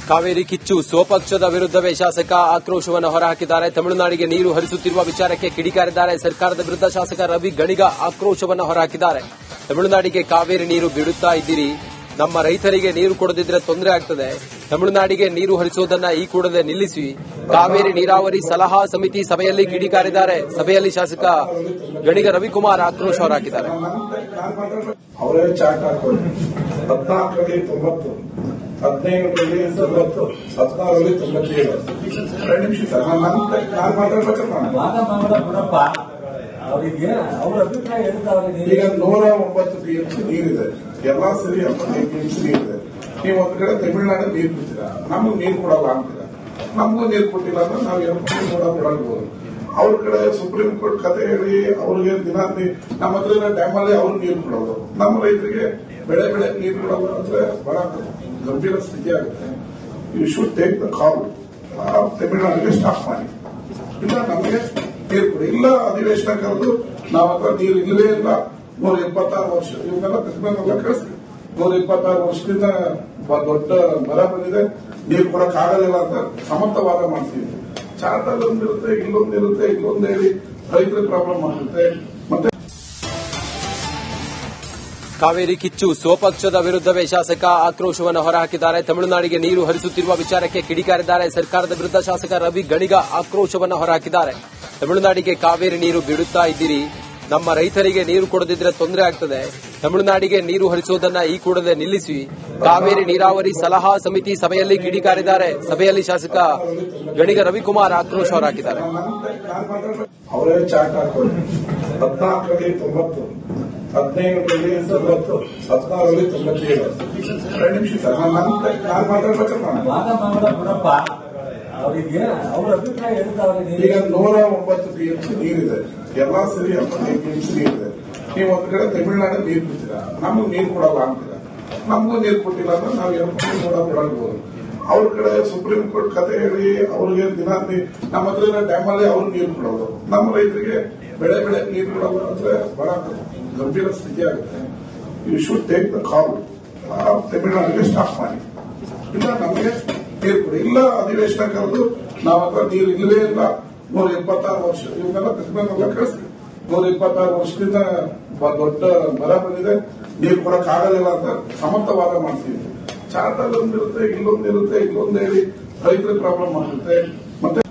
ಕಾವೇರಿ ಕಿಚ್ಚು ಸ್ವಪಕ್ಷದ ವಿರುದ್ಧವೇ ಶಾಸಕ ಆಕ್ರೋಶವನ್ನು ಹೊರಹಾಕಿದ್ದಾರೆ. ತಮಿಳುನಾಡಿಗೆ ನೀರು ಹರಿಸುತ್ತಿರುವ ವಿಚಾರಕ್ಕೆ ಕಿಡಿಕಾರಿದ್ದಾರೆ. ಸರ್ಕಾರದ ವಿರುದ್ಧ ಶಾಸಕ ರವಿ ಗಣಿಗ ಆಕ್ರೋಶವನ್ನು ಹೊರಹಾಕಿದ್ದಾರೆ. ತಮಿಳುನಾಡಿಗೆ ಕಾವೇರಿ ನೀರು ಬಿಡುತ್ತಾ ಇದ್ದೀರಿ, ನಮ್ಮ ರೈತರಿಗೆ ನೀರು ಕೊಡದಿದ್ರೆ ತೊಂದರೆ ಆಗ್ತದೆ. ತಮಿಳುನಾಡಿಗೆ ನೀರು ಹರಿಸುವುದನ್ನ ಈ ಕೂಡಲೇ ನಿಲ್ಲಿಸಿ. ಕಾವೇರಿ ನೀರಾವರಿ ಸಲಹಾ ಸಮಿತಿ ಸಭೆಯಲ್ಲಿ ಕಿಡಿಕಾರಿದ್ದಾರೆ. ಸಭೆಯಲ್ಲಿ ಶಾಸಕ ಗಣಿಗ ರವಿಕುಮಾರ್ ಆಕ್ರೋಶ ಹೊರಹಾಕಿದ್ದಾರೆ. ಅವರೇ ಚಾಟ್ ಹಾಕೋದು 14ರಲ್ಲಿ 90, 15ರಲ್ಲಿ 90, 16ರಲ್ಲಿ 97. 2 ನಿಮಿಷ ಸರ್, ನಾನು ಮಾತಾಡ್ಬೇಕಪ್ಪ. ಈಗ 109 ಟಿಎಂಸಿ ನೀರಿದೆ, ಎಲ್ಲಾ ಸರಿ 75 ಟಿಎಂಸಿ ನೀರಿದೆ. ನೀವು ಒಂದ್ ಕಡೆ ತಮಿಳುನಾಡು ನೀರು ಬಿಡ್ತೀರಾ, ನಮಗ್ ನೀರು ಕೊಡಲ್ಲ ಅಂತೀರಾ. ನಮಗೂ ನೀರು ಕೊಟ್ಟಿಲ್ಲ ಅಂದ್ರೆ ನಾವು ಎರಡು ಕೂಡ ಕೊಡಬಹುದು. ಅವ್ರ ಕಡೆ ಸುಪ್ರೀಂ ಕೋರ್ಟ್ ಕತೆ ಹೇಳಿ ಅವ್ರಿಗೆ ದಿನ ನಮ್ಮ ಹತ್ರ ಡ್ಯಾಮಲ್ಲಿ ಅವ್ರು ನೀರು ಕೊಡೋದು, ನಮ್ಮ ರೈತರಿಗೆ ಬೆಳೆ ನೀರು ಕೊಡೋದು ಅಂದ್ರೆ ಬಹಳ ಗಂಭೀರ ಸ್ಥಿತಿ ಆಗುತ್ತೆ. You should take the call. ತಮಿಳುನಾಡಿಗೆ ಸ್ಟಾಪ್ ಮಾಡಿ, ಇಲ್ಲ ನಮಗೆ ನೀರು ಕೊಡಿ, ಇಲ್ಲ ಅಧಿವೇಶನ ಕರೆದು ನಾವ್ ಹತ್ರ ನೀರು ಇಲ್ಲವೇ ಇಲ್ಲ. 126 ವರ್ಷ ಇವನ್ನೆಲ್ಲ ತಜ್ಞರನ್ನೆಲ್ಲ ಕಳಿಸ್ತೀವಿ. 126 ವರ್ಷದಿಂದ ದೊಡ್ಡ ಬರ ಬಂದಿದೆ, ನೀರು ಕೊಡಕ್ ಆಗೋದಿಲ್ಲ ಅಂತ ಸಮರ್ಥವಾದ ಮಾಡ್ತೀವಿ. ಚಾರ್ಟರ್ ಒಂದಿರುತ್ತೆ, ಇಲ್ಲೊಂದಿರುತ್ತೆ, ಇಲ್ಲೊಂದು ಹೇಳಿ ರೈತರ ಪ್ರಾಬ್ಲಮ್ ಆಗುತ್ತೆ. ಮತ್ತೆ ಕಾವೇರಿ ಕಿಚ್ಚು ಸ್ವಪಕ್ಷದ ವಿರುದ್ಧವೇ ಶಾಸಕ ಆಕ್ರೋಶವನ್ನು ಹೊರಹಾಕಿದ್ದಾರೆ. ತಮಿಳುನಾಡಿಗೆ ನೀರು ಹರಿಸುತ್ತಿರುವ ವಿಚಾರಕ್ಕೆ ಕಿಡಿಕಾರಿದ್ದಾರೆ. ಸರ್ಕಾರದ ವಿರುದ್ಧ ಶಾಸಕ ರವಿ ಗಣಿಗ ಆಕ್ರೋಶವನ್ನು ಹೊರಹಾಕಿದ್ದಾರೆ. ತಮಿಳುನಾಡಿಗೆ ಕಾವೇರಿ ನೀರು ಬಿಡುತ್ತಾ ಇದ್ದೀರಿ, ನಮ್ಮ ರೈತರಿಗೆ ನೀರು ಕೊಡದಿದ್ರೆ ತೊಂದರೆ ಆಗ್ತದೆ. ತಮಿಳುನಾಡಿಗೆ ನೀರು ಹರಿಸುವುದನ್ನ ಈ ಕೂಡಲೇ ನಿಲ್ಲಿಸಿ. ಕಾವೇರಿ ನೀರಾವರಿ ಸಲಹಾ ಸಮಿತಿ ಸಭೆಯಲ್ಲಿ ಕಿಡಿಕಾರಿದ್ದಾರೆ. ಸಭೆಯಲ್ಲಿ ಶಾಸಕ ಗಣಿಗ ರವಿಕುಮಾರ್ ಆಕ್ರೋಶ ಹೊರಹಾಕಿದ್ದಾರೆ. ಅವರೇ ಚಾಟ್ ಹಾಕೋದು 14ರಲ್ಲಿ 90, 15ರಲ್ಲಿ 90, 16ರಲ್ಲಿ 97. 2 ನಿಮಿಷ ಸರ್, ನಾನು ಮಾತಾಡ್ಬೇಕಪ್ಪ. ಈಗ 109 ಟಿಎಂಸಿ ನೀರಿದೆ, ಎಲ್ಲಾ ಸರಿ 75 ಟಿಎಂಸಿ ನೀರಿದೆ. ನೀವು ಒಂದ್ ಕಡೆ ತಮಿಳುನಾಡು ನೀರು ಬಿಡ್ತೀರಾ, ನಮಗ್ ನೀರು ಕೊಡಲ್ಲ ಅಂತೀರಾ. ನಮಗೂ ನೀರು ಕೊಟ್ಟಿಲ್ಲ ಅಂದ್ರೆ ನಾವು ಎರಡು ಕೂಡ ಕೊಡಬಹುದು. ಅವ್ರ ಕಡೆ ಸುಪ್ರೀಂ ಕೋರ್ಟ್ ಕತೆ ಹೇಳಿ ಅವ್ರಿಗೆ ದಿನ ನಮ್ಮ ಹತ್ರ ಡ್ಯಾಮಲ್ಲಿ ಅವ್ರು ನೀರು ಕೊಡೋದು, ನಮ್ಮ ರೈತರಿಗೆ ಬೆಳೆ ನೀರು ಕೊಡೋದು ಅಂದ್ರೆ ಬಹಳ ಗಂಭೀರ ಸ್ಥಿತಿ ಆಗುತ್ತೆ. You should take the call. ತಮಿಳುನಾಡಿಗೆ ಸ್ಟಾಪ್ ಮಾಡಿ, ಇಲ್ಲ ನಮಗೆ ನೀರು ಕೊಡಿ, ಇಲ್ಲ ಅಧಿವೇಶನ ಕರೆದು ನಾವ್ ಹತ್ರ ನೀರು ಇಲ್ಲವೇ ಇಲ್ಲ. 126 ವರ್ಷ ಇವನ್ನೆಲ್ಲ ತಜ್ಞರನ್ನೆಲ್ಲ ಕಳಿಸ್ತೀವಿ. 126 ವರ್ಷದಿಂದ ದೊಡ್ಡ ಬರ ಬಂದಿದೆ, ನೀರು ಕೊಡಕ್ ಆಗೋದಿಲ್ಲ ಅಂತ ಸಮರ್ಥವಾದ ಮಾಡ್ತೀವಿ. ಚಾರ್ಟರ್ ಒಂದಿರುತ್ತೆ, ಇಲ್ಲೊಂದಿರುತ್ತೆ, ಇಲ್ಲೊಂದು ಹೇಳಿ ರೈತರ ಪ್ರಾಬ್ಲಮ್ ಆಗುತ್ತೆ. ಮತ್ತೆ